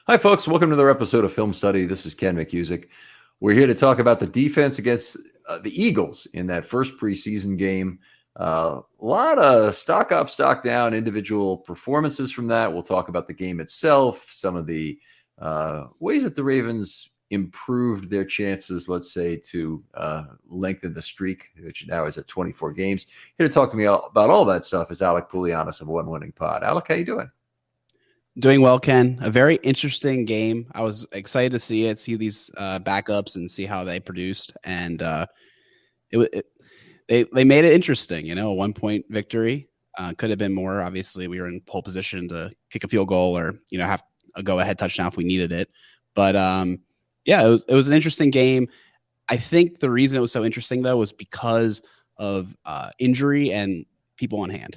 Hi, folks. Welcome to another episode of Film Study. This is Ken McCusick. We're here to talk about the defense against the Eagles in that first preseason game. A lot of stock up, stock down, individual performances from that. We'll talk about the game itself, some of the ways that the Ravens improved their chances, let's say, to lengthen the streak, which now is at 24 games. Here to talk to me about all that stuff is Alec Poulianos of One Winning Pod. Alec, how you doing? Doing well, Ken. A very interesting game. I was excited to see these backups and see how they produced. And they made it interesting, a 1-point victory. Could have been more. Obviously, we were in pole position to kick a field goal or, have a go-ahead touchdown if we needed it. But, it was an interesting game. I think the reason it was so interesting, though, was because of injury and people on hand.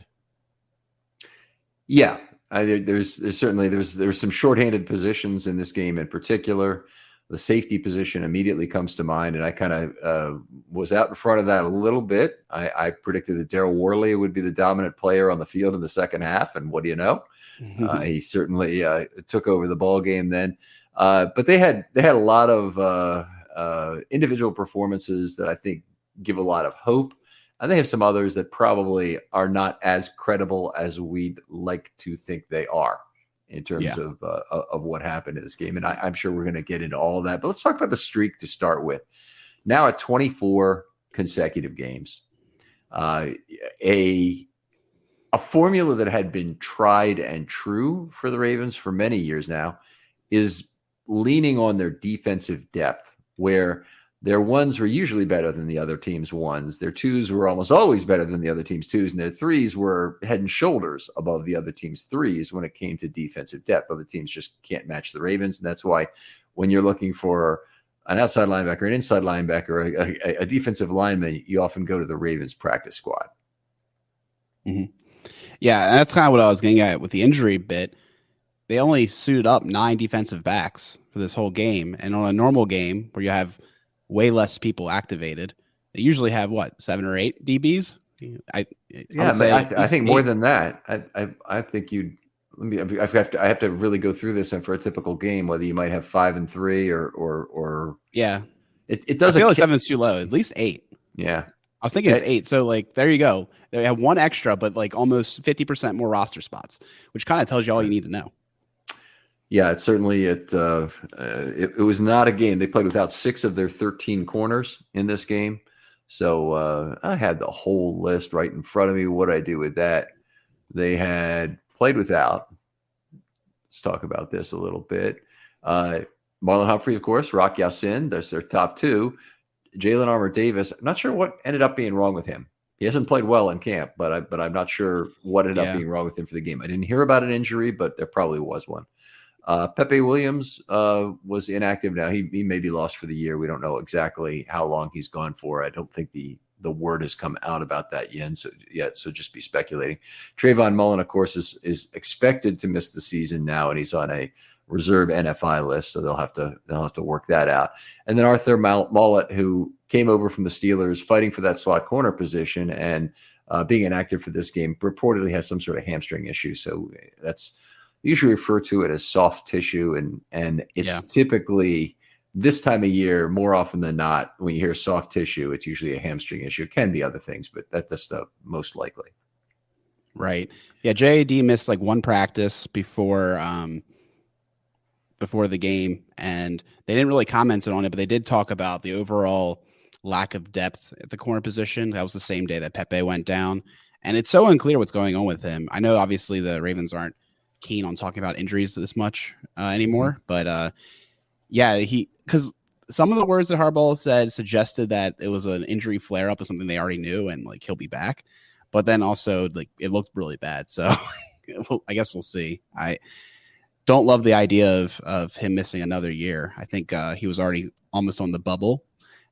Yeah. There's certainly some shorthanded positions in this game in particular. The safety position immediately comes to mind, and I kind of was out in front of that a little bit. I predicted that Daryl Worley would be the dominant player on the field in the second half, and what do you know? He certainly took over the ball game then. But they had a lot of individual performances that I think give a lot of hope. And they have some others that probably are not as credible as we'd like to think they are in terms of what happened in this game. And I'm sure we're going to get into all of that. But let's talk about the streak to start with. Now at 24 consecutive games, a formula that had been tried and true for the Ravens for many years now is leaning on their defensive depth, where their ones were usually better than the other team's ones. Their twos were almost always better than the other team's twos, and their threes were head and shoulders above the other team's threes when it came to defensive depth. Other teams just can't match the Ravens, and that's why when you're looking for an outside linebacker, an inside linebacker, a defensive lineman, you often go to the Ravens practice squad. Mm-hmm. Yeah, and that's kind of what I was getting at with the injury bit. They only suited up 9 defensive backs for this whole game, and on a normal game where you have way less people activated, they usually have 7 or 8 DBs. I think more than that. I think you'd. I have to really go through this, and for a typical game, whether you might have 5 and 3 or yeah, it doesn't. I feel like 7 is too low. At least 8. Yeah, I was thinking it's 8. So there you go. They have 1 extra, but almost 50% more roster spots, which kind of tells you all you need to know. Yeah, it certainly it was not a game. They played without 6 of their 13 corners in this game. So I had the whole list right in front of me. What I do with that? They had played without. Let's talk about this a little bit. Marlon Humphrey, of course, Rock Ya-Sin. That's their top 2. Jalen Armour-Davis. I'm not sure what ended up being wrong with him. He hasn't played well in camp, but I'm not sure what ended up being wrong with him for the game. I didn't hear about an injury, but there probably was one. Pepe Williams was inactive now. He may be lost for the year. We don't know exactly how long he's gone for. I don't think the word has come out about that yet. So just be speculating. Trayvon Mullen, of course, is expected to miss the season now, and he's on a reserve NFI list, so they'll have to work that out. And then Arthur Mollett, who came over from the Steelers, fighting for that slot corner position and being inactive for this game, reportedly has some sort of hamstring issue. So that's usually refer to it as soft tissue, and it's typically this time of year, more often than not, when you hear soft tissue, it's usually a hamstring issue. It can be other things, but that's the most likely. Right. Yeah, JAD missed 1 practice before the game, and they didn't really comment on it, but they did talk about the overall lack of depth at the corner position. That was the same day that Pepe went down, and it's so unclear what's going on with him. I know obviously the Ravens aren't keen on talking about injuries this much anymore, but because some of the words that Harbaugh said suggested that it was an injury flare-up of something they already knew, and he'll be back, but then also it looked really bad. So I guess we'll see. I don't love the idea of him missing another year. I think he was already almost on the bubble,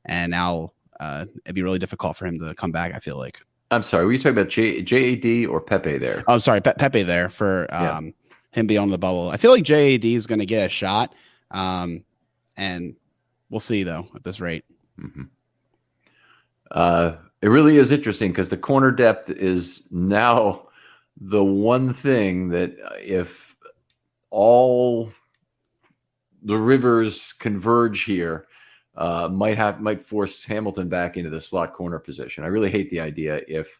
and now it'd be really difficult for him to come back, I feel like. I'm sorry, were you talking about JAD or Pepe there? Oh, sorry, Pepe there for him being on the bubble. I feel like JAD is going to get a shot, and we'll see, though, at this rate. Mm-hmm. It really is interesting because the corner depth is now the one thing that if all rivers converge here, might force Hamilton back into the slot corner position. I really hate the idea if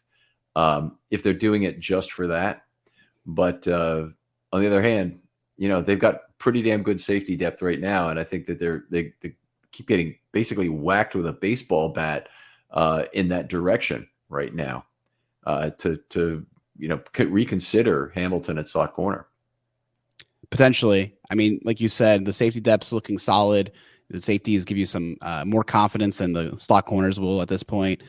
they're doing it just for that. But on the other hand, they've got pretty damn good safety depth right now, and I think that they keep getting basically whacked with a baseball bat in that direction right now to reconsider Hamilton at slot corner. Potentially. I mean, like you said, the safety depth's looking solid. The safeties give you some more confidence than the slot corners will at this point.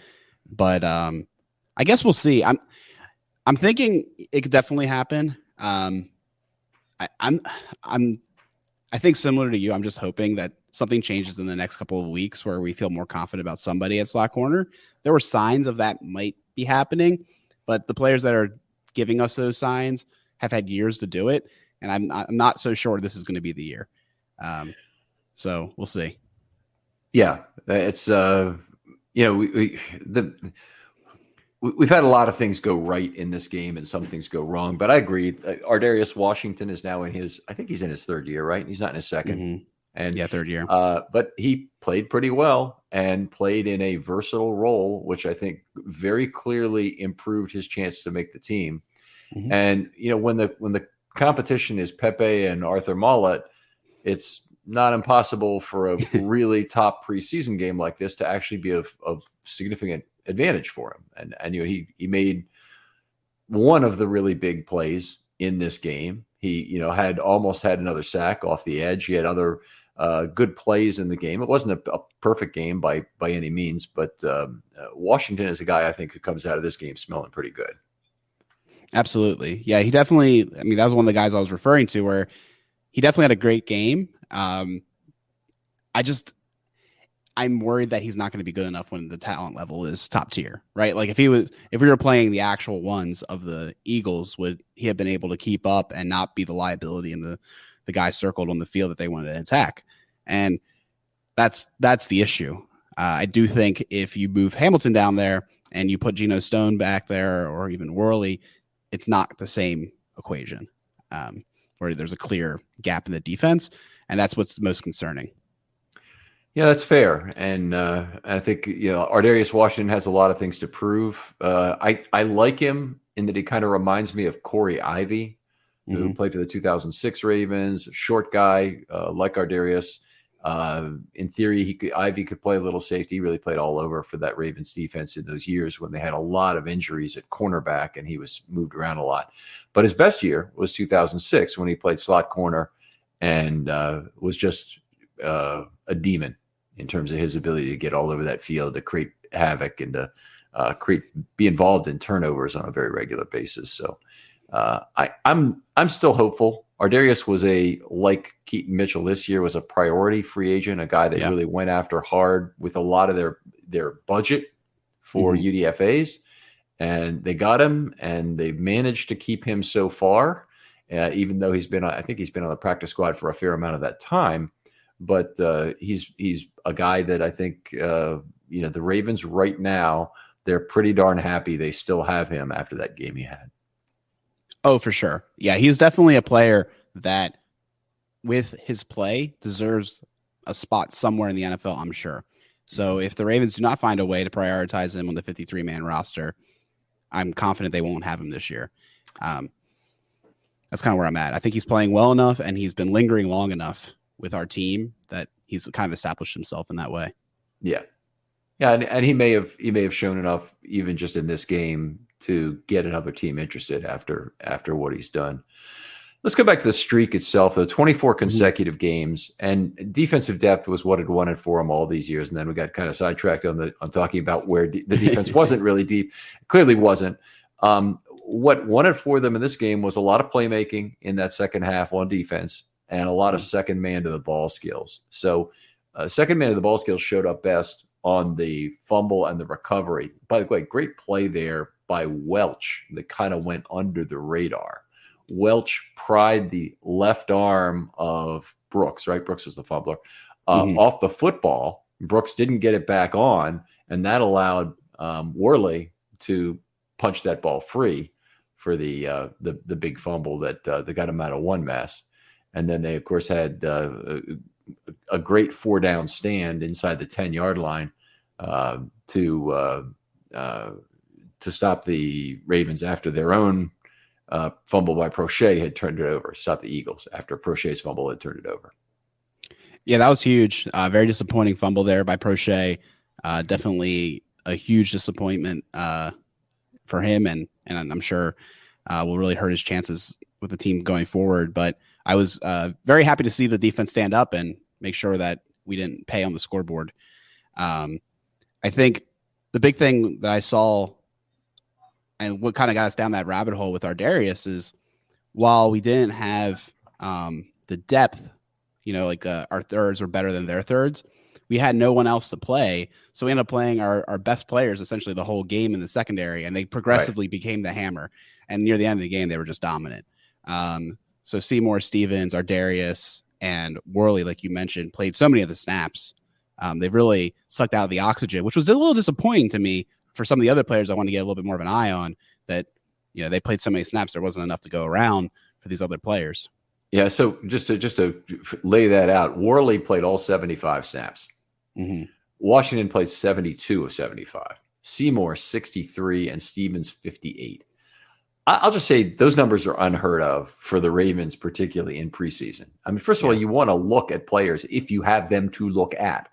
But I guess we'll see. I'm thinking it could definitely happen. I think similar to you, I'm just hoping that something changes in the next couple of weeks where we feel more confident about somebody at slot corner. There were signs of that might be happening, but the players that are giving us those signs have had years to do it. And I'm not so sure this is going to be the year. So we'll see. Yeah, it's we've had a lot of things go right in this game and some things go wrong. But I agree. Ardarius Washington is now I think he's in his third year, right? He's not in his second. Mm-hmm. And yeah, third year. But he played pretty well and played in a versatile role, which I think very clearly improved his chance to make the team. Mm-hmm. And when the competition is Pepe and Arthur Mollett, it's not impossible for a really top preseason game like this to actually be of significant advantage for him. And he made one of the really big plays in this game. He had almost had another sack off the edge. He had other good plays in the game. It wasn't a perfect game by any means, but Washington is a guy I think who comes out of this game smelling pretty good. Absolutely. Yeah, he definitely, that was one of the guys I was referring to where he definitely had a great game. I'm worried that he's not going to be good enough when the talent level is top tier, right? Like if we were playing the actual ones of the Eagles, would he have been able to keep up and not be the liability in the guy circled on the field that they wanted to attack? And that's the issue. I do think if you move Hamilton down there and you put Geno Stone back there or even Worley, it's not the same equation where there's a clear gap in the defense. And that's what's most concerning. Yeah, that's fair. And I think, Ardarius Washington has a lot of things to prove. I like him in that he kind of reminds me of Corey Ivy, who played for the 2006 Ravens, a short guy like Ardarius. In theory, Ivy could play a little safety. He really played all over for that Ravens defense in those years when they had a lot of injuries at cornerback and he was moved around a lot. But his best year was 2006 when he played slot corner and was just a demon in terms of his ability to get all over that field, to create havoc and to be involved in turnovers on a very regular basis. So I'm still hopeful. Ardarius was like Keaton Mitchell this year, was a priority free agent, a guy that really went after hard with a lot of their budget for UDFAs, and they got him, and they've managed to keep him so far, even though I think he's been on the practice squad for a fair amount of that time. But he's a guy that I think the Ravens right now, they're pretty darn happy they still have him after that game he had. Oh, for sure. Yeah, he's definitely a player that with his play deserves a spot somewhere in the NFL, I'm sure. So if the Ravens do not find a way to prioritize him on the 53-man roster, I'm confident they won't have him this year. That's kind of where I'm at. I think he's playing well enough and he's been lingering long enough with our team that he's kind of established himself in that way. Yeah. Yeah. And he may have shown enough even just in this game to get another team interested after what he's done. Let's go back to the streak itself, though. 24 consecutive games, and defensive depth was what had won it for him all these years. And then we got kind of sidetracked on talking about where the defense wasn't really deep. Clearly wasn't. What won it for them in this game was a lot of playmaking in that second half on defense and a lot of second man to the ball skills. So second man to the ball skills showed up best on the fumble and the recovery. By the way, great play there by Welch that kind of went under the radar. Welch pried the left arm of Brooks, right? Brooks was the fumbler, off the football. Brooks didn't get it back on, and that allowed Worley to punch that ball free for the big fumble that got him out of one mess. And then they, of course, had a great 4-down stand inside the 10-yard line to stop the Ravens after their own fumble by Prochet had turned it over. Stop the Eagles after Prochet's fumble had turned it over. Yeah, that was huge. Very disappointing fumble there by Prochet. Definitely a huge disappointment for him, and I'm sure will really hurt his chances with the team going forward. But I was very happy to see the defense stand up and make sure that we didn't pay on the scoreboard. I think the big thing that I saw and what kind of got us down that rabbit hole with our Darius is while we didn't have the depth, like our thirds were better than their thirds, we had no one else to play. So we ended up playing our best players essentially the whole game in the secondary, and they progressively became the hammer. And near the end of the game, they were just dominant. So Seymour, Stevens, Ardarius, and Worley, like you mentioned, played so many of the snaps. They've really sucked out the oxygen, which was a little disappointing to me for some of the other players I want to get a little bit more of an eye on, that they played so many snaps, there wasn't enough to go around for these other players. Yeah, so just to lay that out, Worley played all 75 snaps. Mm-hmm. Washington played 72 of 75. Seymour 63 and Stevens 58. I'll just say those numbers are unheard of for the Ravens, particularly in preseason. I mean, first of all, you want to look at players if you have them to look at.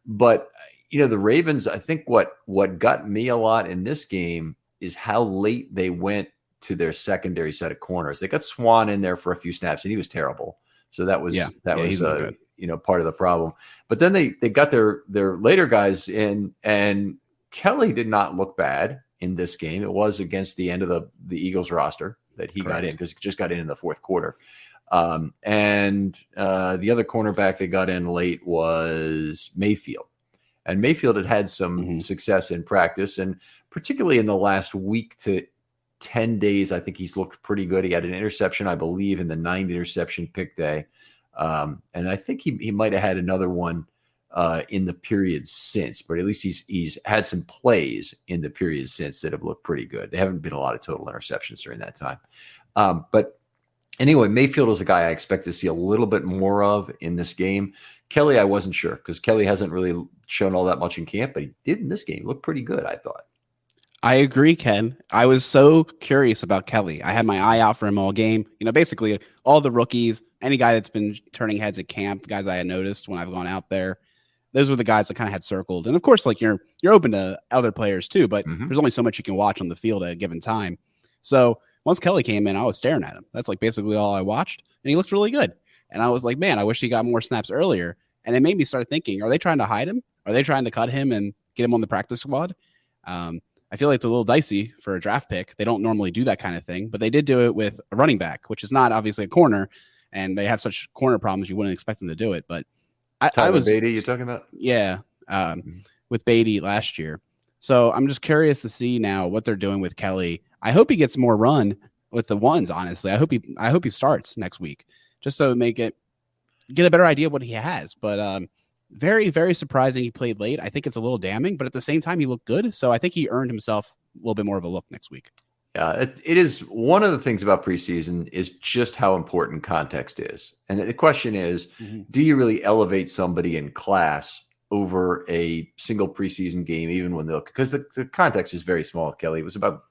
But the Ravens, I think what got me a lot in this game is how late they went to their secondary set of corners. They got Swan in there for a few snaps, and he was terrible. So that was part of the problem. But then they got their later guys in, and Kelly did not look bad in this game. It was against the end of the Eagles roster that he got in, because he just got in the fourth quarter. And the other cornerback they got in late was Mayfield. And Mayfield had some success in practice, and particularly in the last week to 10 days, I think he's looked pretty good. He had an interception, I believe, in the 9th interception pick day. And I think he might have had another one in the period since, but at least he's had some plays in the period since that have looked pretty good. There haven't been a lot of total interceptions during that time. But anyway, Mayfield is a guy I expect to see a little bit more of in this game. Kelly, I wasn't sure, because Kelly hasn't really shown all that much in camp, but he did in this game. Look pretty good, I thought. I agree, Ken. I was so curious about Kelly. I had my eye out for him all game. Basically all the rookies, any guy that's been turning heads at camp, the guys I had noticed when I've gone out there, those were the guys I kind of had circled. And of course, like you're open to other players too, but there's only so much you can watch on the field at a given time. So once Kelly came in, I was staring at him. That's like basically all I watched, and he looked really good. And I was like, man, I wish he got more snaps earlier. And it made me start thinking, are they trying to hide him? Are they trying to cut him and get him on the practice squad? I feel like it's a little dicey for a draft pick. They don't normally do that kind of thing, but they did do it with a running back, which is not obviously a corner, and they have such corner problems you wouldn't expect them to do it. But I was Beatty, you're talking about? Yeah, with Beatty last year. So I'm just curious to see now what they're doing with Kelly. I hope he gets more run with the ones, honestly. I hope he starts next week, just so get a better idea of what he has. But very, very surprising he played late. I think it's a little damning, but at the same time, he looked good. So I think he earned himself a little bit more of a look next week. Yeah, it is one of the things about preseason is just how important context is. And the question is, do you really elevate somebody in class over a single preseason game, even when because the context is very small with Kelly. It was about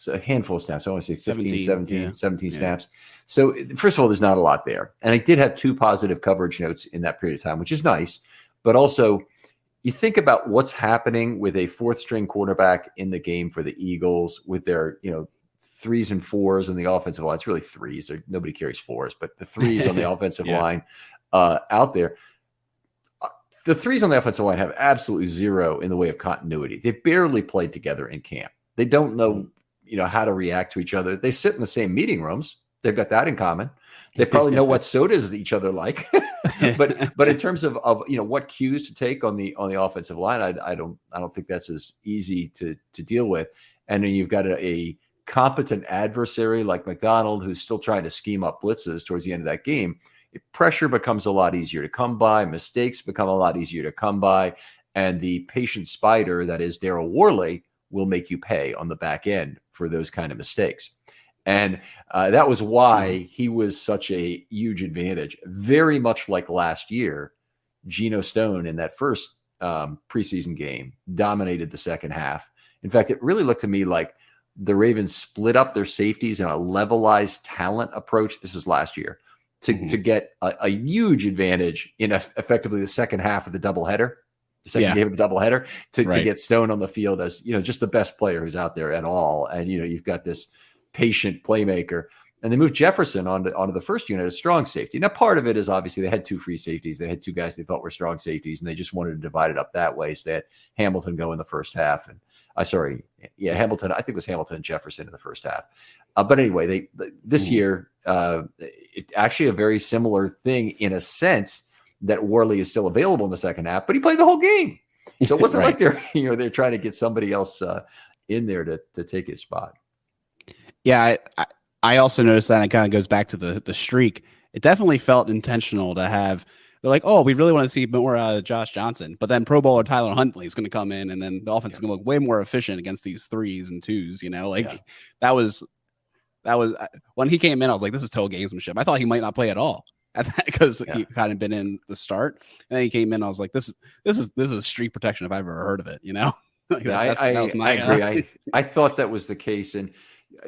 a handful of snaps. I want to say 17 snaps. So first of all, there's not a lot there. And I did have 2 positive coverage notes in that period of time, which is nice. But also, you think about what's happening with a 4th-string quarterback in the game for the Eagles with their, 3s and 4s in the offensive line. It's really 3s. Nobody carries 4s, but the 3s on the offensive line out there. The 3s on the offensive line have absolutely zero in the way of continuity. They barely played together in camp. They don't know, how to react to each other. They sit in the same meeting rooms. They've got that in common. They probably know what sodas each other like, but in terms of what cues to take on the offensive line, I don't think that's as easy to deal with. And then you've got a competent adversary like McDonald who's still trying to scheme up blitzes towards the end of that game. Pressure becomes a lot easier to come by. Mistakes become a lot easier to come by, and the patient spider that is Daryl Worley will make you pay on the back end for those kind of mistakes. And that was why he was such a huge advantage. Very much like last year, Geno Stone in that first preseason game dominated the second half. In fact, it really looked to me like the Ravens split up their safeties in a levelized talent approach. This is last year to get a huge advantage in effectively the second half of the doubleheader, the second game of the doubleheader, to get Stone on the field as, just the best player who's out there at all. And, you've got this patient playmaker. And they moved Jefferson onto the first unit as strong safety. Now, part of it is obviously they had two free safeties. They had two guys they thought were strong safeties, and they just wanted to divide it up that way. So they had Hamilton go in the first half. And Hamilton, I think it was Hamilton and Jefferson in the first half. But anyway, this year, it actually a very similar thing in a sense that Worley is still available in the second half, but he played the whole game. So it wasn't like they're trying to get somebody else in there to take his spot. Yeah, I also noticed that, and it kind of goes back to the streak. It definitely felt intentional to have. They're like, oh, we really want to see more Josh Johnson, but then Pro Bowler Tyler Huntley is going to come in, and then the offense is going to look way more efficient against these 3s and 2s. That was when he came in. I was like, this is total gamesmanship. I thought he might not play at all because he hadn't been in the start, and then he came in. I was like, this is streak protection if I've ever heard of it. I agree. I thought that was the case, and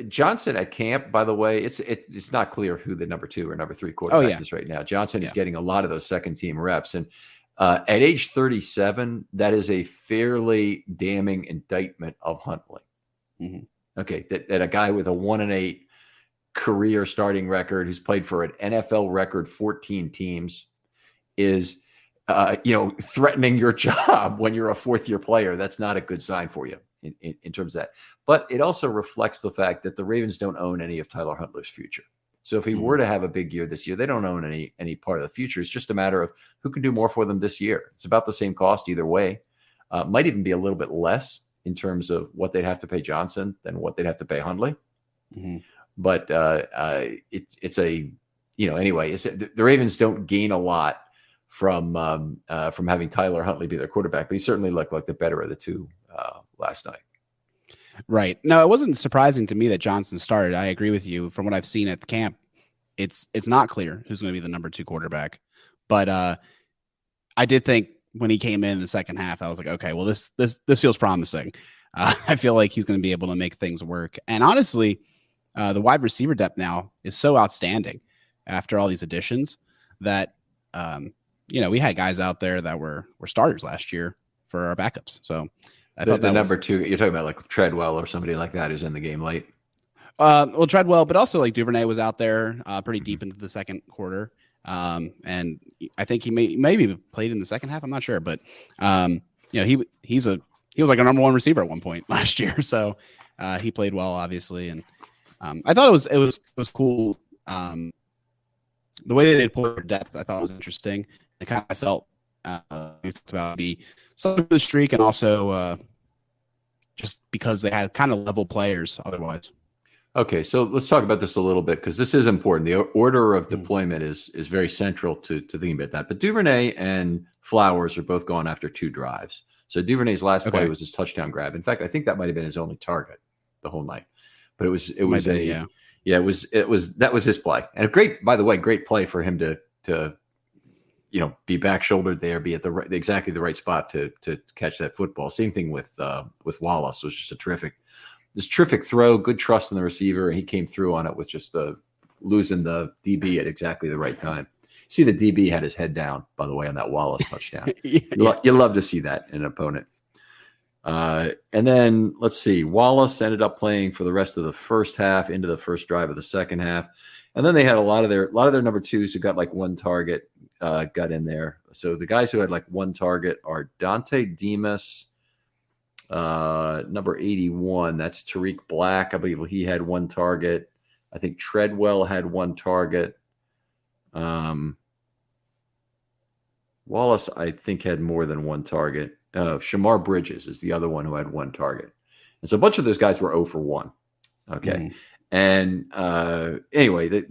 Johnson at camp, by the way, it's not clear who the number 2 or number 3 quarterback is right now. Johnson is getting a lot of those second team reps. And at age 37, that is a fairly damning indictment of Huntley. Okay. That a guy with a 1-8 career starting record who's played for an NFL record 14 teams is, threatening your job when you're a 4th-year player. That's not a good sign for you in terms of that. But it also reflects the fact that the Ravens don't own any of Tyler Huntley's future. So if he were to have a big year this year, they don't own any part of the future. It's just a matter of who can do more for them this year. It's about the same cost either way. Might even be a little bit less in terms of what they'd have to pay Johnson than what they'd have to pay Huntley. But it's the Ravens don't gain a lot from having Tyler Huntley be their quarterback, but he certainly looked like the better of the two last night. Right. No, it wasn't surprising to me that Johnson started. I agree with you. From what I've seen at the camp, it's not clear who's going to be the number 2 quarterback. But I did think when he came in the second half, I was like, okay, well, this feels promising. I feel like he's going to be able to make things work. And honestly, the wide receiver depth now is so outstanding after all these additions that we had guys out there that were starters last year for our backups. So I thought that number 2, you're talking about like Treadwell or somebody like that who's in the game late. Well, Treadwell, but also like Duvernay was out there pretty deep into the second quarter. And I think he maybe played in the second half. I'm not sure, but he was like a number 1 receiver at one point last year. So he played well, obviously. And I thought it was cool. The way they pulled their depth, I thought was interesting. It kind of felt we talked about some of the streak, and also just because they had kind of level players otherwise. Okay, so let's talk about this a little bit because this is important. The order of deployment is very central to thinking about that. But Duvernay and Flowers are both gone after 2 drives. So Duvernay's last play was his touchdown grab. In fact, I think that might have been his only target the whole night. But that was his play, and by the way, great play for him to be back shouldered there, be at exactly the right spot to catch that football. Same thing with Wallace. It was just a terrific throw, good trust in the receiver, and he came through on it with just losing the DB at exactly the right time. See, the DB had his head down, by the way, on that Wallace touchdown. You love to see that in an opponent. And then let's see, Wallace ended up playing for the rest of the first half into the first drive of the second half. And then they had a lot of their number 2s who got like 1 target, got in there. So the guys who had like 1 target are Dante Demas, number 81. That's Tariq Black. I believe he had 1 target. I think Treadwell had 1 target. Wallace, I think, had more than 1 target. Shamar Bridges is the other one who had 1 target. And so a bunch of those guys were 0 for 1. Okay. And anyway,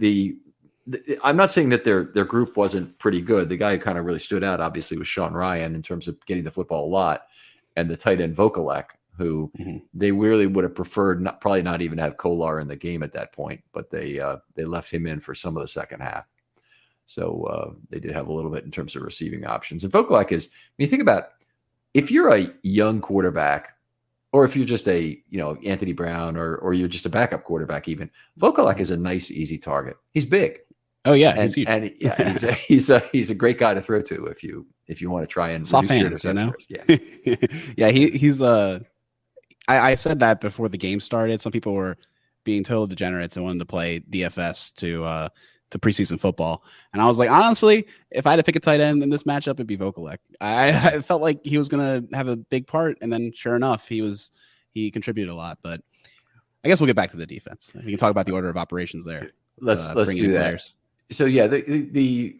I'm not saying that their group wasn't pretty good. The guy who kind of really stood out, obviously, was Sean Ryan in terms of getting the football a lot, and the tight end Vokalek, who Mhm. they really would have preferred probably not even have Kolar in the game at that point, but they left him in for some of the second half. So they did have a little bit in terms of receiving options. And Vokalek is, when you think about, if you're a young quarterback, or if you're just a, Anthony Brown, or you're just a backup quarterback, even Vokalek is a nice, easy target. He's big. Oh yeah, And he's huge. and yeah, he's a great guy to throw to if you want to try and Soft reduce your hands, interception risk. Yeah. Yeah, he's I said that before the game started. Some people were being total degenerates and wanted to play DFS to preseason football. And I was like, honestly, if I had to pick a tight end in this matchup, it'd be Vokalek. I felt like he was going to have a big part. And then sure enough, he contributed a lot. But I guess we'll get back to the defense. We can talk about the order of operations there. Let's do that. Players. So yeah, the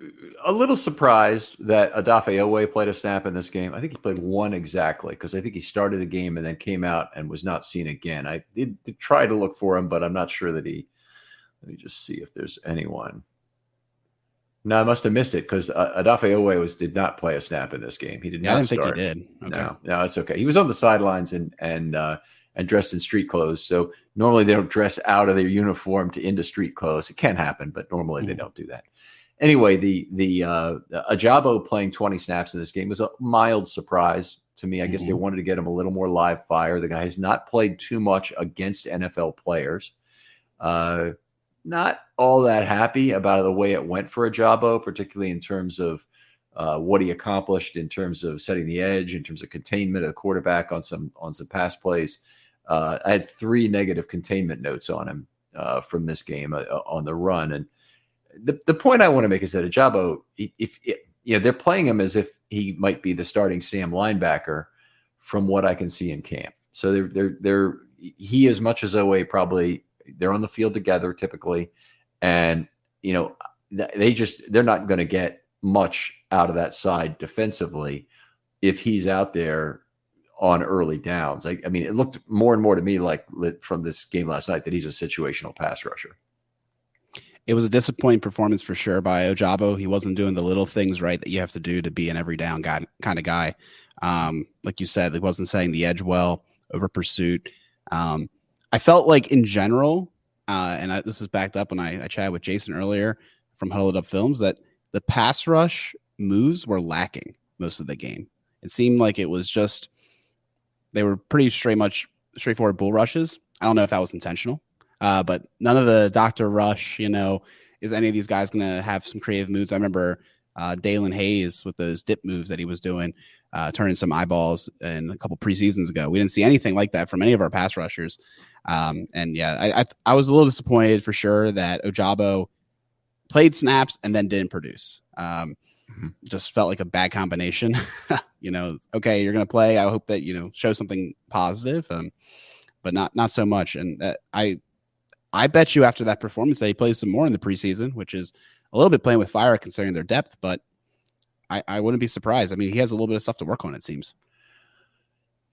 a little surprised that Odafe Owe played a snap in this game. I think he played one exactly, because I think he started the game and then came out and was not seen again. I did try to look for him, but I'm not sure that he. Let me just see if there's anyone. No, I must have missed it, because Odafe Owe did not play a snap in this game. He did not. I didn't start. think he did. Okay. No, it's okay. He was on the sidelines and dressed in street clothes. So normally they don't dress out of their uniform into street clothes. It can happen, but normally they don't do that. Anyway, the Ajabo playing 20 snaps in this game was a mild surprise to me. I guess they wanted to get him a little more live fire. The guy has not played too much against NFL players. Not all that happy about the way it went for Ajabo, particularly in terms of what he accomplished in terms of setting the edge, in terms of containment of the quarterback on some pass plays. I had 3 negative containment notes on him from this game on the run. And the point I want to make is that Ajabo, if they're playing him as if he might be the starting Sam linebacker from what I can see in camp. So he, as much as Owe, probably they're on the field together typically. And, they're not going to get much out of that side defensively if he's out there on early downs. I mean, it looked more and more to me like from this game last night that he's a situational pass rusher. It was a disappointing performance for sure by Ajabo. He wasn't doing the little things right that you have to do to be an every down guy, kind of guy. Like you said, he wasn't setting the edge well, over pursuit. I felt like in general, this was backed up when I chatted with Jason earlier from Huddled Up Films, that the pass rush moves were lacking most of the game. It seemed like it was just, they were pretty straightforward bull rushes. I don't know if that was intentional, but none of the Dr. Rush, is any of these guys going to have some creative moves? I remember Dalen Hayes with those dip moves that he was doing, turning some eyeballs in a couple preseasons ago. We didn't see anything like that from any of our pass rushers. And yeah, I was a little disappointed for sure that Ajabo played snaps and then didn't produce. Just felt like a bad combination. Okay, you're going to play. I hope that, show something positive, but not so much. And I bet you after that performance that he plays some more in the preseason, which is a little bit playing with fire considering their depth, but I wouldn't be surprised. I mean, he has a little bit of stuff to work on, it seems.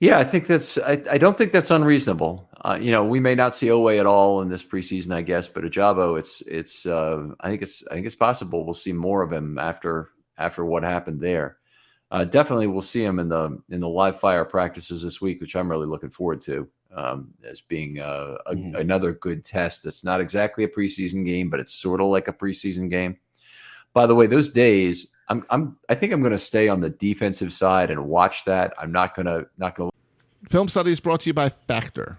Yeah, I think I don't think that's unreasonable. We may not see Owe at all in this preseason, I guess, but Ajabo, I think it's possible we'll see more of him after what happened there. Definitely we'll see him in the live fire practices this week, which I'm really looking forward to, as being another good test. It's not exactly a preseason game, but it's sort of like a preseason game. By the way, those days, I think I'm going to stay on the defensive side and watch that. I'm not going to. Film Study is brought to you by Factor.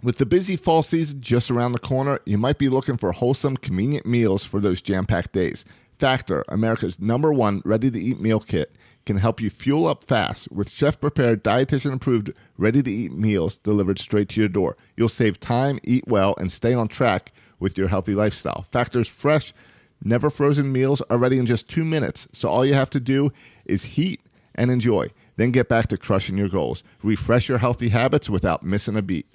With the busy fall season just around the corner, you might be looking for wholesome, convenient meals for those jam-packed days. Factor, America's #1 ready-to-eat meal kit, can help you fuel up fast with chef-prepared, dietitian-approved, ready-to-eat meals delivered straight to your door. You'll save time, eat well, and stay on track with your healthy lifestyle. Factor's fresh, never frozen meals are ready in just 2 minutes, so all you have to do is heat and enjoy. Then get back to crushing your goals. Refresh your healthy habits without missing a beat.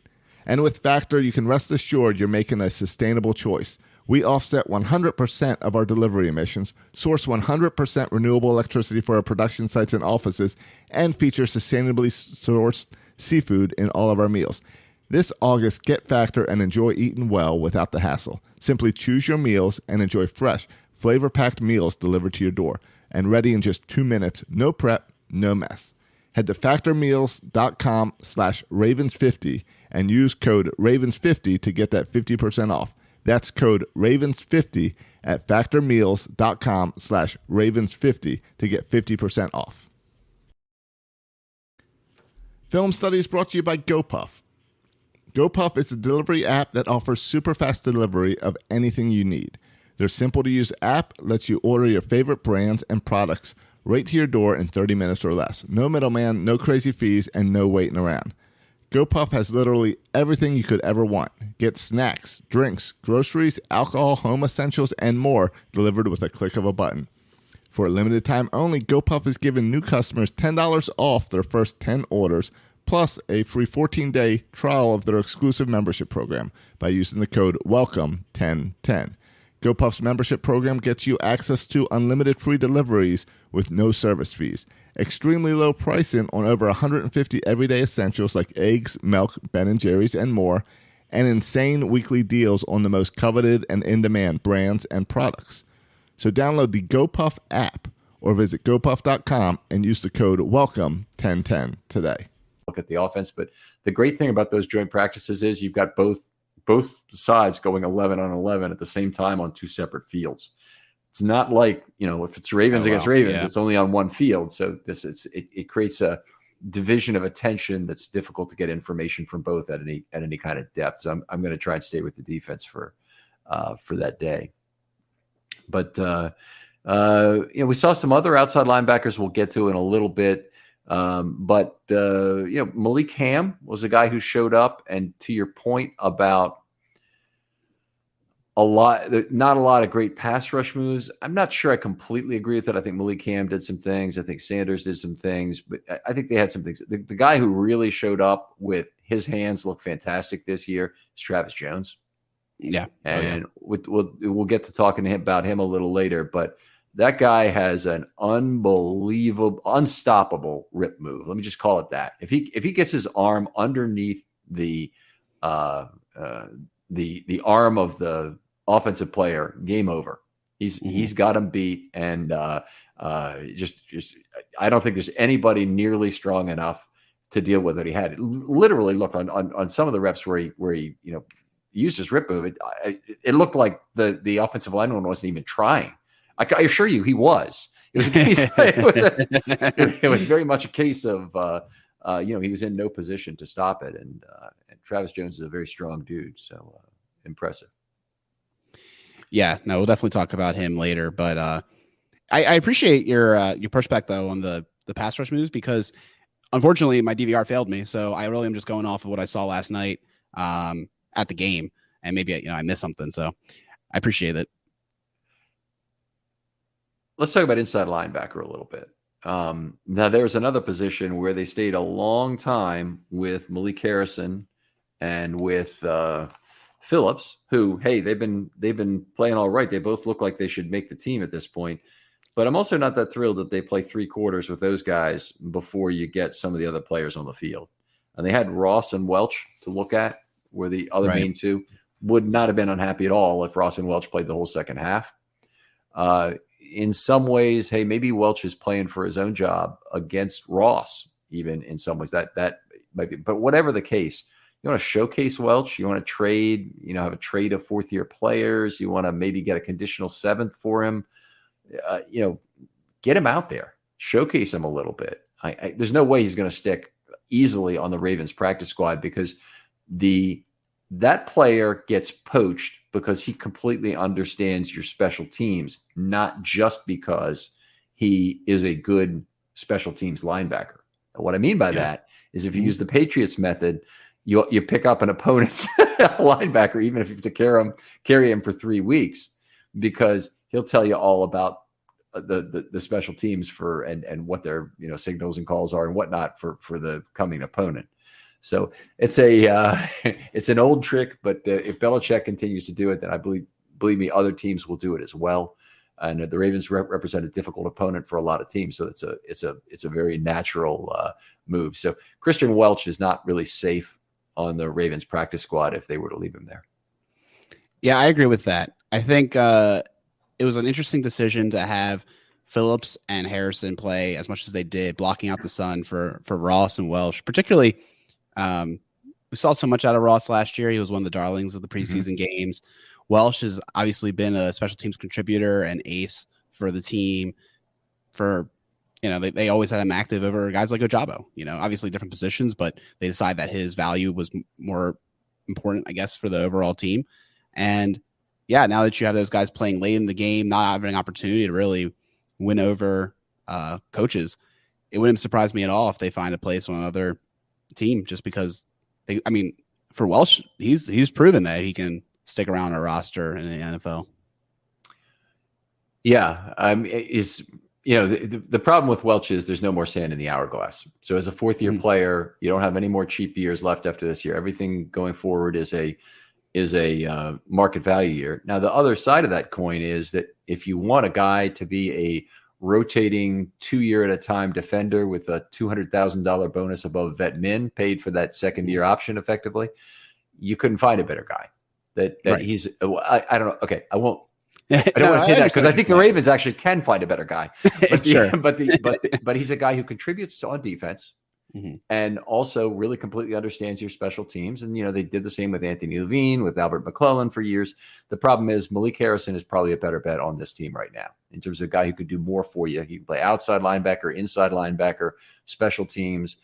And with Factor, you can rest assured you're making a sustainable choice. We offset 100% of our delivery emissions, source 100% renewable electricity for our production sites and offices, and feature sustainably sourced seafood in all of our meals. This August, get Factor and enjoy eating well without the hassle. Simply choose your meals and enjoy fresh, flavor-packed meals delivered to your door and ready in just 2 minutes. No prep, no mess. Head to factormeals.com/Ravens50 and use code Ravens50 to get that 50% off. That's code Ravens50 at factormeals.com/Ravens50 to get 50% off. Film Study is brought to you by GoPuff. GoPuff is a delivery app that offers super fast delivery of anything you need. Their simple-to-use app lets you order your favorite brands and products right to your door in 30 minutes or less. No middleman, no crazy fees, and no waiting around. GoPuff has literally everything you could ever want. Get snacks, drinks, groceries, alcohol, home essentials, and more delivered with a click of a button. For a limited time only, GoPuff is giving new customers $10 off their first 10 orders, plus a free 14-day trial of their exclusive membership program by using the code WELCOME1010. GoPuff's membership program gets you access to unlimited free deliveries with no service fees, extremely low pricing on over 150 everyday essentials like eggs, milk, Ben & Jerry's, and more, and insane weekly deals on the most coveted and in-demand brands and products. So download the GoPuff app or visit gopuff.com and use the code WELCOME1010 today. Look at the offense, but the great thing about those joint practices is you've got both sides going 11 on 11 at the same time on two separate fields. It's not like, if it's Ravens against Ravens, it's only on one field. So it creates a division of attention that's difficult to get information from both at any kind of depth. So I'm going to try and stay with the defense for that day. But we saw some other outside linebackers we'll get to in a little bit. But Malik Ham was a guy who showed up, and to your point about not a lot of great pass rush moves, I'm not sure I completely agree with it. I think Malik Ham did some things. I think Sanders did some things, but I think they had some things. The guy who really showed up with his hands look fantastic this year is Travis Jones. Yeah. And we'll get to talking about him a little later, but that guy has an unstoppable rip move. Let me just call it that. If he gets his arm underneath the arm of the offensive player, game over. He's got him beat, and just I don't think there's anybody nearly strong enough to deal with it. He had literally looked on some of the reps where he used his rip move. It looked like the offensive lineman wasn't even trying. I assure you, he was. It was a case. It was very much a case of he was in no position to stop it, and Travis Jones is a very strong dude, so impressive. Yeah, no, we'll definitely talk about him later, but I appreciate your perspective on the pass rush moves, because unfortunately my DVR failed me, so I really am just going off of what I saw last night at the game, and maybe I missed something, so I appreciate it. Let's talk about inside linebacker a little bit. Now, there's another position where they stayed a long time with Malik Harrison and with Phillips, who, hey, they've been playing all right. They both look like they should make the team at this point. But I'm also not that thrilled that they play 3 quarters with those guys before you get some of the other players on the field. And they had Ross and Welch to look at, where the other main two. Would not have been unhappy at all if Ross and Welch played the whole second half. In some ways, hey, maybe Welch is playing for his own job against Ross, even in some ways. That might be, but whatever the case, you want to showcase Welch, you want to trade, have a trade of 4th-year players, you want to maybe get a conditional 7th for him, get him out there, showcase him a little bit. There's no way he's going to stick easily on the Ravens practice squad, because that player gets poached because he completely understands your special teams, not just because he is a good special teams linebacker. And what I mean by that is, if you use the Patriots method, you pick up an opponent's linebacker, even if you have to carry him for 3 weeks, because he'll tell you all about the special teams and what their signals and calls are and whatnot for the coming opponent. So it's an old trick, but if Belichick continues to do it, then I believe me, other teams will do it as well. And the Ravens represent a difficult opponent for a lot of teams, so it's a very natural move. So Christian Welch is not really safe on the Ravens practice squad if they were to leave him there. Yeah, I agree with that. I think it was an interesting decision to have Phillips and Harrison play as much as they did, blocking out the sun for Ross and Welsh. Particularly, we saw so much out of Ross last year. He was one of the darlings of the preseason games. Welsh has obviously been a special teams contributor and ace for the team. They always had him active over guys like Ojabo. Obviously different positions, but they decided that his value was more important, I guess, for the overall team. And yeah, now that you have those guys playing late in the game, not having an opportunity to really win over coaches, it wouldn't surprise me at all if they find a place on another team, just because for Welsh, he's proven that he can stick around a roster in the NFL. Yeah. The problem with Welch is there's no more sand in the hourglass. So as a fourth year player, you don't have any more cheap years left after this year. Everything going forward is a market value year. Now, the other side of that coin is that if you want a guy to be a rotating 2 year at a time defender with a $200,000 bonus above vet min paid for that second year option, effectively, you couldn't find a better guy. Right. He's, I don't know. Okay, I won't. I don't want to say that because I think the Ravens actually can find a better guy. But, but he's a guy who contributes on defense and also really completely understands your special teams. And, they did the same with Anthony Levine, with Albert McClellan for years. The problem is Malik Harrison is probably a better bet on this team right now in terms of a guy who could do more for you. He can play outside linebacker, inside linebacker, special teams.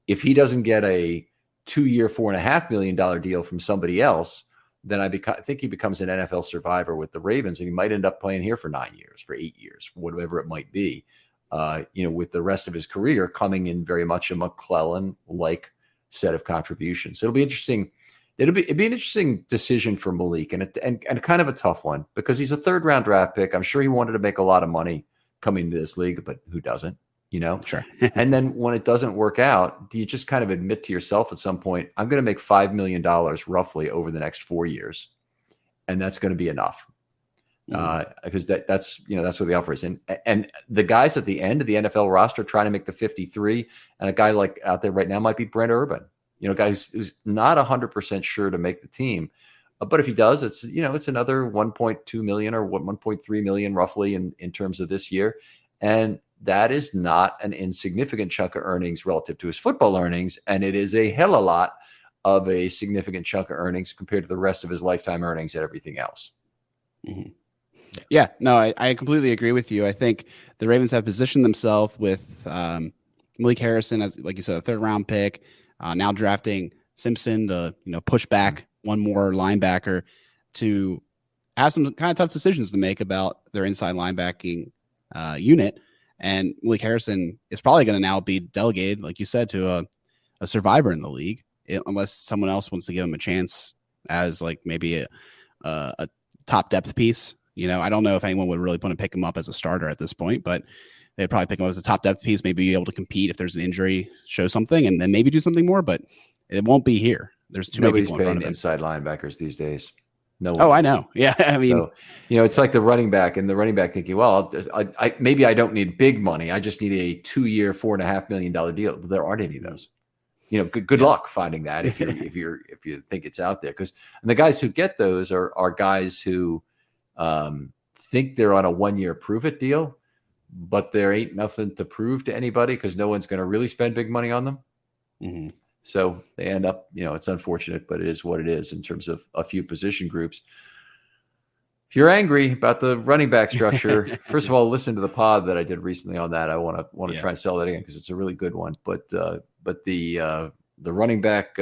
If he doesn't get a 2 year, $4.5 million deal from somebody else, then I think he becomes an NFL survivor with the Ravens, and he might end up playing here for 9 years, for 8 years, whatever it might be. With the rest of his career coming in very much a McClellan-like set of contributions. So it'll be interesting. It'd be an interesting decision for Malik, and kind of a tough one because he's a third-round draft pick. I'm sure he wanted to make a lot of money coming to this league, but who doesn't? Sure. And then when it doesn't work out, do you just kind of admit to yourself at some point, I'm going to make $5 million roughly over the next 4 years, and that's going to be enough. Because that's what the offer is. And the guys at the end of the NFL roster trying to make the 53, and a guy like out there right now might be Brent Urban, guys who's not 100% sure to make the team. But if he does, it's another 1.2 million or 1.3 million roughly in terms of this year. And that is not an insignificant chunk of earnings relative to his football earnings. And it is a hell of a lot of a significant chunk of earnings compared to the rest of his lifetime earnings and everything else. Yeah, no, I completely agree with you. I think the Ravens have positioned themselves with Malik Harrison as, like you said, a third-round pick. Now drafting Simpson to push back one more linebacker to have some kind of tough decisions to make about their inside linebacking unit. And Malik Harrison is probably going to now be delegated, like you said, to a survivor in the league, unless someone else wants to give him a chance as like maybe a top depth piece. I don't know if anyone would really want to pick him up as a starter at this point, but they'd probably pick him up as a top depth piece, maybe be able to compete if there's an injury, show something, and then maybe do something more, but it won't be here. There's too many people in front of him. Inside linebackers these days. No one. Oh, I know. Yeah. I mean, so, it's like the running back thinking, well, I maybe I don't need big money. I just need a 2 year, $4.5 million deal. There aren't any of those. Good luck finding that if you think it's out there. And the guys who get those are guys who think they're on a 1 year prove it deal, but there ain't nothing to prove to anybody because no one's going to really spend big money on them. So they end up, it's unfortunate, but it is what it is in terms of a few position groups. If you're angry about the running back structure, first of all, listen to the pod that I did recently on that. I want to try and sell that again because it's a really good one. But the running back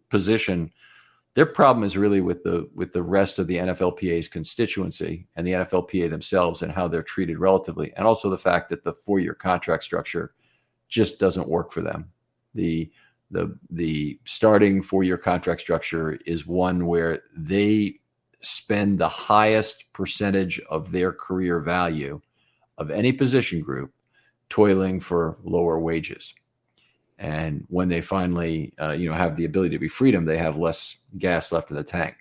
position, their problem is really with the rest of the NFLPA's constituency and the NFLPA themselves and how they're treated relatively, and also the fact that the 4 year contract structure just doesn't work for them. The starting 4 year contract structure is one where they spend the highest percentage of their career value of any position group toiling for lower wages. And when they finally, have the ability to be freedom, they have less gas left in the tank.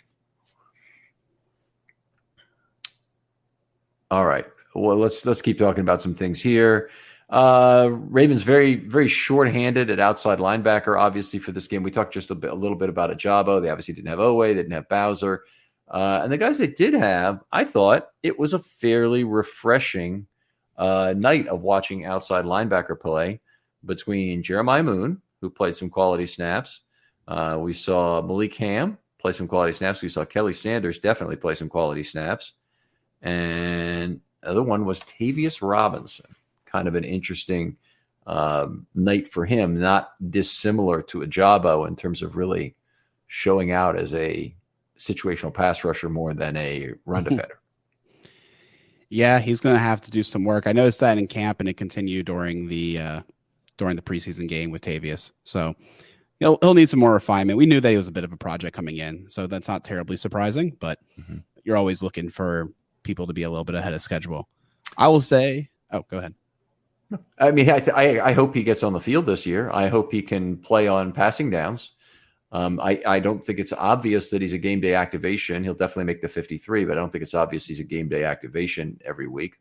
All right. Well, let's keep talking about some things here. Ravens very, very short-handed at outside linebacker, obviously, for this game. We talked just a little bit about Ojabo. They obviously didn't have Owe. They didn't have Bowser. And the guys they did have, I thought it was a fairly refreshing night of watching outside linebacker play between Jeremiah Moon, who played some quality snaps. We saw Malik Ham play some quality snaps. We saw Kelly Sanders definitely play some quality snaps. And the other one was Tavius Robinson. Kind of an interesting night for him, not dissimilar to Ajabo in terms of really showing out as a situational pass rusher more than a run defender. Yeah, he's going to have to do some work. I noticed that in camp, and it continued during the preseason game with Tavius. So he'll need some more refinement. We knew that he was a bit of a project coming in, so that's not terribly surprising. But you're always looking for people to be a little bit ahead of schedule. I will say, oh, go ahead. I mean, I hope he gets on the field this year. I hope he can play on passing downs. I don't think it's obvious that he's a game day activation. He'll definitely make the 53, but I don't think it's obvious he's a game day activation every week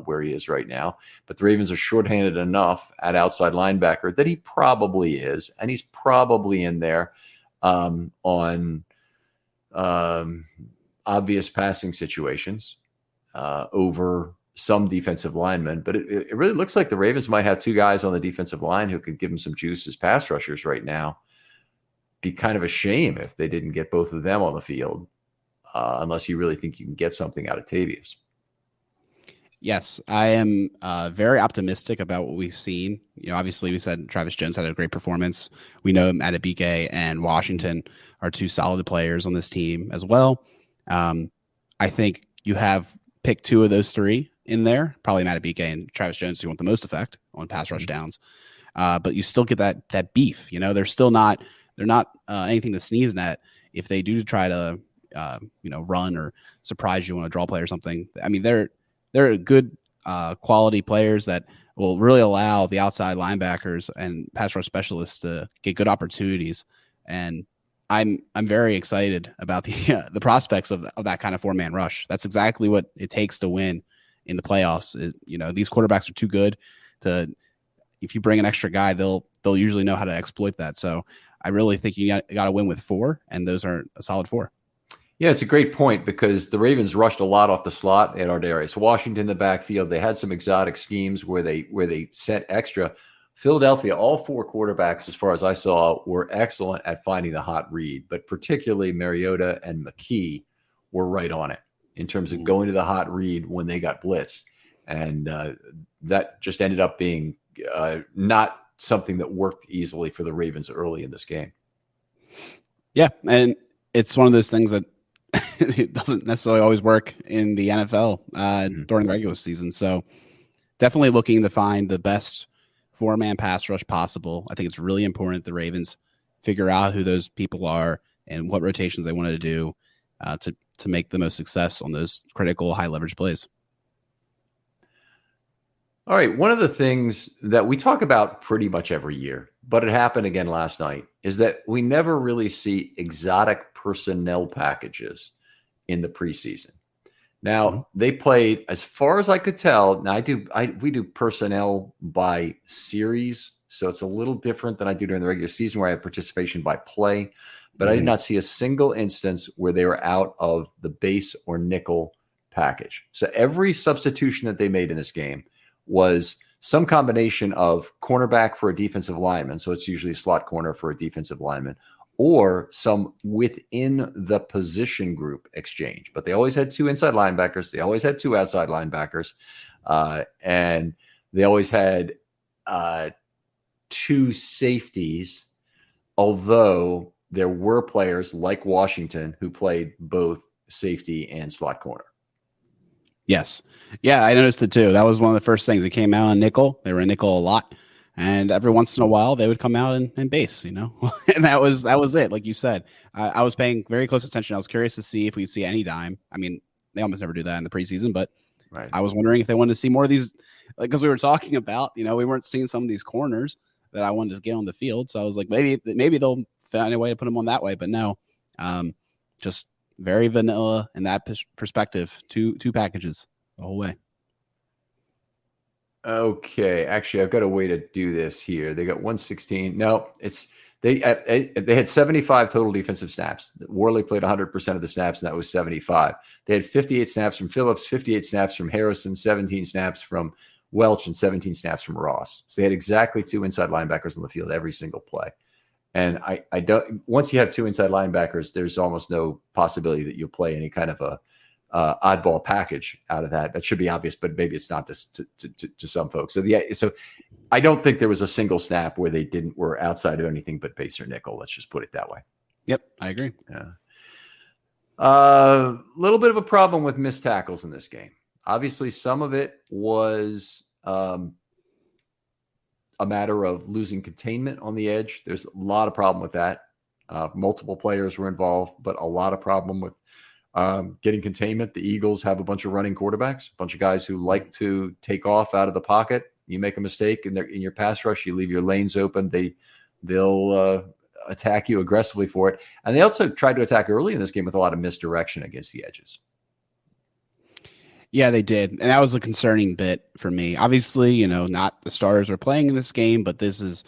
where he is right now. But the Ravens are shorthanded enough at outside linebacker that he probably is, and he's probably in there on obvious passing situations over some defensive linemen. But it really looks like the Ravens might have two guys on the defensive line who could give him some juice as pass rushers right now. Be kind of a shame if they didn't get both of them on the field, unless you really think you can get something out of Tavius. Yes, I am very optimistic about what we've seen. Obviously we said Travis Jones had a great performance. We know Madubuike and Washington are two solid players on this team as well. I think you have picked two of those three in there, probably Madubuike and Travis Jones, who want the most effect on pass rush downs. But you still get that beef. They're not anything to sneeze at if they do try to run or surprise you on a draw play or something. I mean, they're good quality players that will really allow the outside linebackers and pass rush specialists to get good opportunities. And I'm very excited about the prospects of that kind of 4-man rush. That's exactly what it takes to win in the playoffs. These quarterbacks are too good to. If you bring an extra guy, they'll usually know how to exploit that. So I really think you got to win with 4, and those are a solid 4. Yeah, it's a great point because the Ravens rushed a lot off the slot at Ardarius Washington in the backfield. They had some exotic schemes where they sent extra. Philadelphia, all 4 quarterbacks, as far as I saw, were excellent at finding the hot read, but particularly Mariota and McKee were right on it in terms of going to the hot read when they got blitzed. And that just ended up being not something that worked easily for the Ravens early in this game. Yeah, and it's one of those things that it doesn't necessarily always work in the NFL during the regular season. So definitely looking to find the best 4-man pass rush possible. I think it's really important the Ravens figure out who those people are and what rotations they wanted to do to make the most success on those critical high leverage plays. All right. One of the things that we talk about pretty much every year, but it happened again last night, is that we never really see exotic personnel packages in the preseason. Now, they played, as far as I could tell, now we do personnel by series, so it's a little different than I do during the regular season where I have participation by play, but I did not see a single instance where they were out of the base or nickel package. So every substitution that they made in this game was some combination of cornerback for a defensive lineman, so it's usually a slot corner for a defensive lineman, or some within the position group exchange. But they always had 2 inside linebackers. They always had 2 outside linebackers. And they always had 2 safeties, although there were players like Washington who played both safety and slot corner. Yes. Yeah, I noticed it too. That was one of the first things that came out on nickel. They were in nickel a lot. And every once in a while they would come out in base, and that was it. Like you said, I was paying very close attention. I was curious to see if we'd see any dime. I mean, they almost never do that in the preseason, but right. I was wondering if they wanted to see more of these, because we were talking about, we weren't seeing some of these corners that I wanted to get on the field. So I was like, maybe they'll find a way to put them on that way, but no, just very vanilla in that perspective. Two packages the whole way. Okay, actually, I've got a way to do this here. They got 116. No, They had 75 total defensive snaps. Worley played 100% of the snaps, and that was 75. They had 58 snaps from Phillips, 58 snaps from Harrison, 17 snaps from Welch, and 17 snaps from Ross. So they had exactly 2 inside linebackers on the field every single play. And I don't. Once you have 2 inside linebackers, there's almost no possibility that you'll play any kind of a oddball package out of that. That should be obvious, but maybe it's not to some folks. So I don't think there was a single snap where they were outside of anything but base or nickel. Let's just put it that way. Yep, I agree. Yeah. Little bit of a problem with missed tackles in this game. Obviously, some of it was a matter of losing containment on the edge. There's a lot of problem with that. Multiple players were involved, but a lot of problem with getting containment. The Eagles have a bunch of running quarterbacks, a bunch of guys who like to take off out of the pocket. You make a mistake in your pass rush, you leave your lanes open. They'll attack you aggressively for it. And they also tried to attack early in this game with a lot of misdirection against the edges. Yeah, they did. And that was a concerning bit for me. Obviously, not the stars are playing in this game, but this is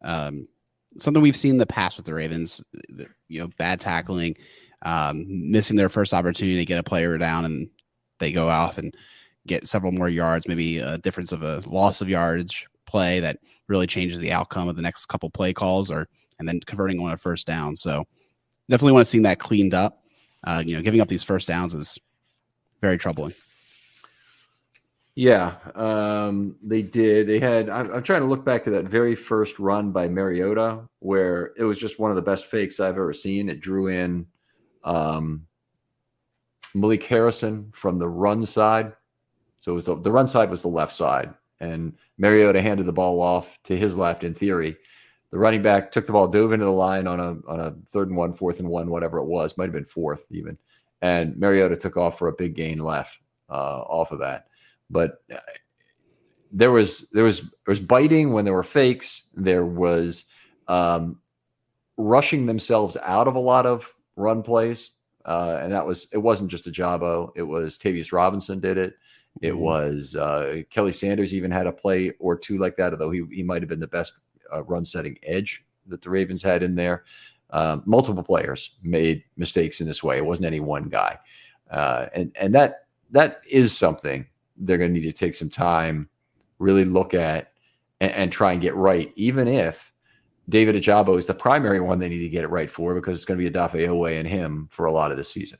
something we've seen in the past with the Ravens, bad tackling, missing their first opportunity to get a player down, and they go off and get several more yards, maybe a difference of a loss of yardage play that really changes the outcome of the next couple play calls, and then converting on a first down. So definitely want to see that cleaned up. Giving up these first downs is very troubling. Yeah, they did. They had. I'm trying to look back to that very first run by Mariota, where it was just one of the best fakes I've ever seen. It drew in Malik Harrison from the run side. So it was the run side was the left side, and Mariota handed the ball off to his left. In theory, the running back took the ball, dove into the line on a 3rd and 1, 4th and 1, whatever it was, might have been 4th even, and Mariota took off for a big gain left off of that. But there was biting when there were fakes. There was rushing themselves out of a lot of run plays, and it wasn't just a Jabo. It was Tavius Robinson did it. It was Kelly Sanders even had a play or two like that, although he might have been the best run-setting edge that the Ravens had in there. Multiple players made mistakes in this way. It wasn't any one guy. And that is something they're going to need to take some time, really look at, and try and get right, even if David Ajabo is the primary one they need to get it right for, because it's going to be Odafe Owe and him for a lot of the season.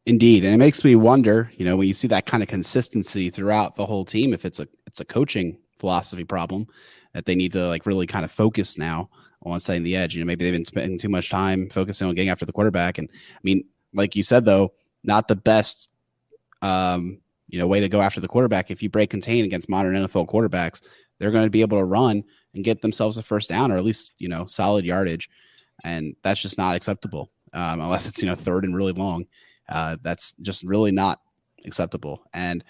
Indeed. And it makes me wonder, when you see that kind of consistency throughout the whole team, if it's a coaching philosophy problem that they need to really kind of focus now on setting the edge. Maybe they've been spending too much time focusing on getting after the quarterback. And I mean, like you said, though, not the best, way to go after the quarterback. If you break contain against modern NFL quarterbacks, they're going to be able to run and get themselves a first down, or at least, solid yardage. And that's just not acceptable unless it's, 3rd and really long. That's just really not acceptable. And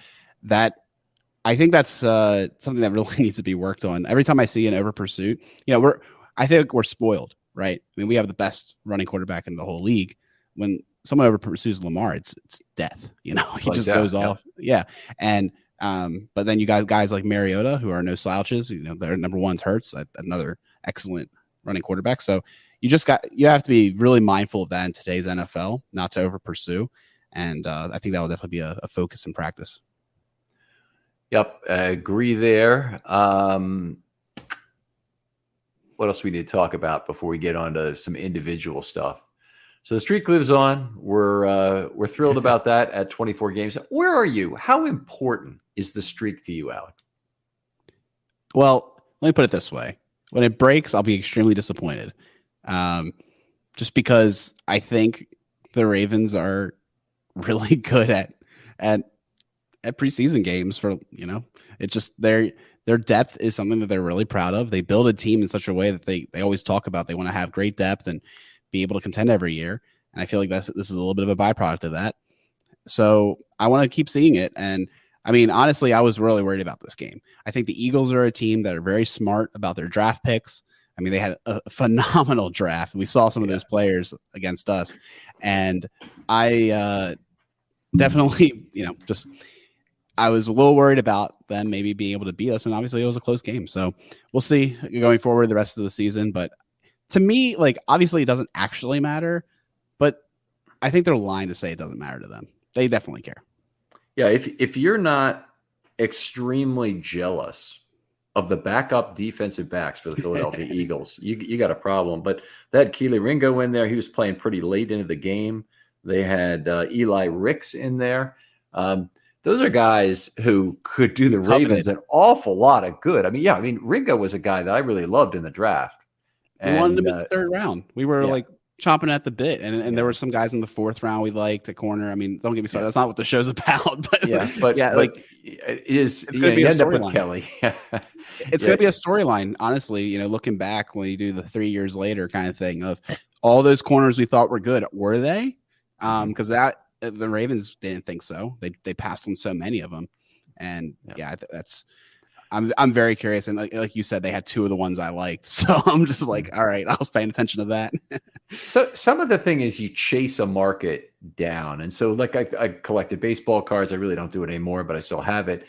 I think that's something that really needs to be worked on. Every time I see an over pursuit, I think we're spoiled, right? I mean, we have the best running quarterback in the whole league. When someone over pursues Lamar, it's death. He just goes off. Yeah. And but then you guys like Mariota, who are no slouches. Their number one's Hurts, another excellent running quarterback. So you have to be really mindful of that in today's NFL, not to over pursue. And I think that will definitely be a focus in practice. Yep, I agree there. What else we need to talk about before we get on to some individual stuff? So the streak lives on. We're thrilled about that at 24 games. Where are you? How important is the streak to you, Alec? Well, let me put it this way. When it breaks, I'll be extremely disappointed. Just because I think the Ravens are really good at preseason games for, it's just their depth is something that they're really proud of. They build a team in such a way that they always talk about. They want to have great depth and be able to contend every year. And I feel like this is a little bit of a byproduct of that. So I want to keep seeing it. And I mean, honestly, I was really worried about this game. I think the Eagles are a team that are very smart about their draft picks. I mean, they had a phenomenal draft. We saw some of those players against us. And I definitely, I was a little worried about them maybe being able to beat us. And obviously it was a close game. So we'll see going forward the rest of the season. But to me, like, obviously it doesn't actually matter, but I think they're lying to say it doesn't matter to them. They definitely care. Yeah, if you're not extremely jealous of the backup defensive backs for the Philadelphia Eagles, you got a problem. But they had Keely Ringo in there. He was playing pretty late into the game. They had Eli Ricks in there. Those are guys who could do the Ravens an awful lot of good. I mean, Ringo was a guy that I really loved in the draft. We wanted him in the third round. We were like chomping at the bit, and there were some guys in the fourth round we liked at corner. I mean, don't get me started. That's not what the show's about. But it's going to be a storyline. Kelly. It's going to be a storyline. Honestly, looking back when you do the 3 years later kind of thing of all those corners we thought were good, were they? Because the Ravens didn't think so. They passed on so many of them, and that's. I'm very curious, and like you said, they had two of the ones I liked, so I'm just like, all right, I was paying attention to that. So some of the thing is you chase a market down, and so like I collected baseball cards. I really don't do it anymore, but I still have it.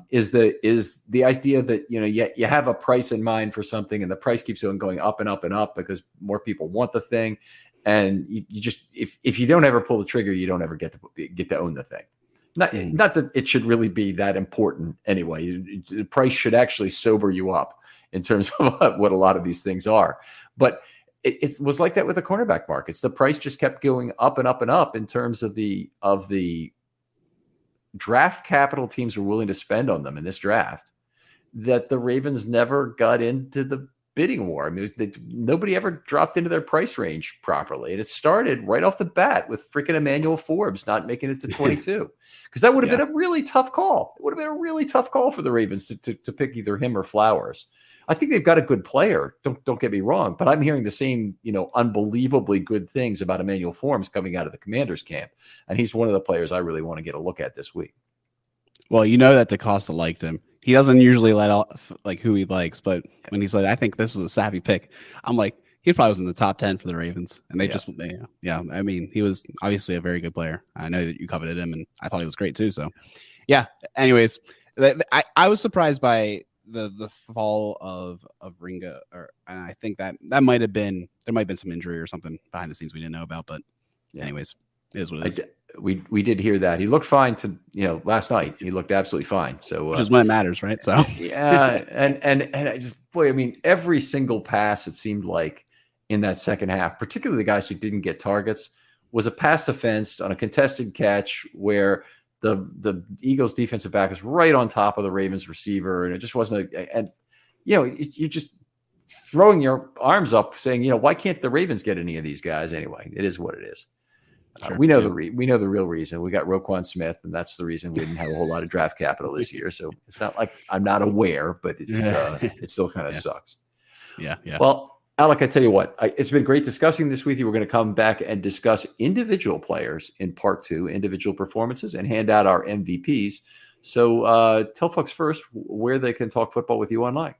Is the idea that you have a price in mind for something, and the price keeps on going up and up and up because more people want the thing, and you just if you don't ever pull the trigger, you don't ever get to own the thing. Not that it should really be that important anyway. The price should actually sober you up in terms of what a lot of these things are. But it was like that with the cornerback markets. The price just kept going up and up and up in terms of the draft capital teams were willing to spend on them in this draft, that the Ravens never got into the bidding war. I mean, nobody ever dropped into their price range properly. And it started right off the bat with freaking Emmanuel Forbes not making it to 22. Because that would have been a really tough call. It would have been a really tough call for the Ravens to pick either him or Flowers. I think they've got a good player. Don't get me wrong, but I'm hearing the same, unbelievably good things about Emmanuel Forbes coming out of the Commanders camp. And he's one of the players I really want to get a look at this week. Well, that DaCosta liked him. He doesn't usually let off like who he likes, but when he's like, I think this was a savvy pick, I'm like, he probably was in the top 10 for the Ravens. And they I mean, he was obviously a very good player. I know that you coveted him, and I thought he was great too. So, anyways, I was surprised by the fall of Ringo, and I think that might have been some injury or something behind the scenes we didn't know about. But, anyways, it is what it is. We did hear that. He looked fine last night. He looked absolutely fine. So which is when it matters, right? So and I just every single pass it seemed like in that second half, particularly the guys who didn't get targets, was a pass defense on a contested catch where the Eagles defensive back was right on top of the Ravens receiver, and it just wasn't you're just throwing your arms up saying, why can't the Ravens get any of these guys anyway? It is what it is. Sure. We know the real reason. We got Roquan Smith, and that's the reason we didn't have a whole lot of draft capital this year. So it's not like I'm not aware, but it still kind of sucks. Yeah. Well, Alec, I tell you what, it's been great discussing this with you. We're going to come back and discuss individual players in part 2, individual performances, and hand out our MVPs. So tell folks first where they can talk football with you online.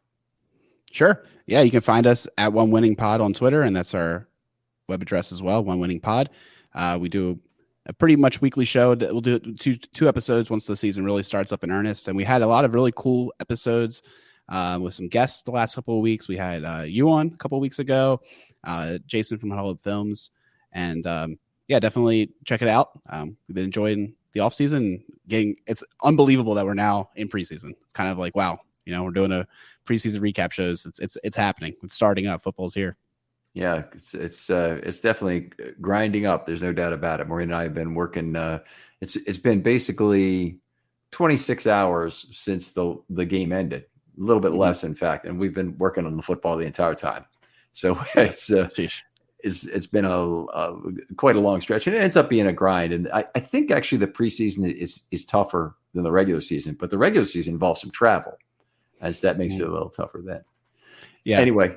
Sure. Yeah, you can find us at One Winning Pod on Twitter, and that's our web address as well, One Winning Pod. We do a pretty much weekly show. We'll do two episodes once the season really starts up in earnest. And we had a lot of really cool episodes with some guests the last couple of weeks. We had you on a couple of weeks ago, Jason from Hollywood Films. And definitely check it out. We've been enjoying the offseason. It's unbelievable that we're now in preseason. It's kind of like, wow, we're doing a preseason recap shows. It's happening. It's starting up. Football's here. Yeah, it's definitely grinding up. There's no doubt about it. Maureen and I have been working. It's been basically 26 hours since the game ended, a little bit less, in fact, and we've been working on the football the entire time. So it's been a quite a long stretch, and it ends up being a grind. And I think actually the preseason is tougher than the regular season, but the regular season involves some travel, as that makes it a little tougher then. Yeah. Anyway.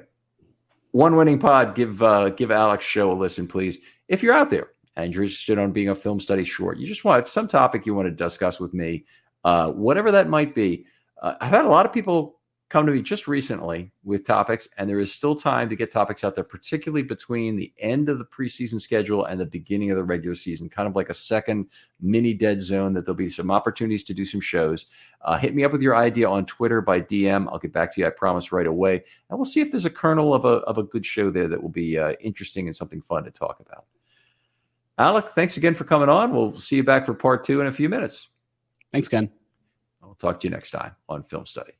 One Winning Pod, give Alex show a listen, please. If you're out there and you're interested in being a film study short, you just want some topic you want to discuss with me, whatever that might be. I've had a lot of people come to me just recently with topics, and there is still time to get topics out there, particularly between the end of the preseason schedule and the beginning of the regular season, kind of like a second mini dead zone that there'll be some opportunities to do some shows. Hit me up with your idea on Twitter by DM. I'll get back to you, I promise, right away. And we'll see if there's a kernel of a good show there that will be interesting and something fun to talk about. Alec, thanks again for coming on. We'll see you back for part 2 in a few minutes. Thanks, Ken. I'll talk to you next time on Film Study.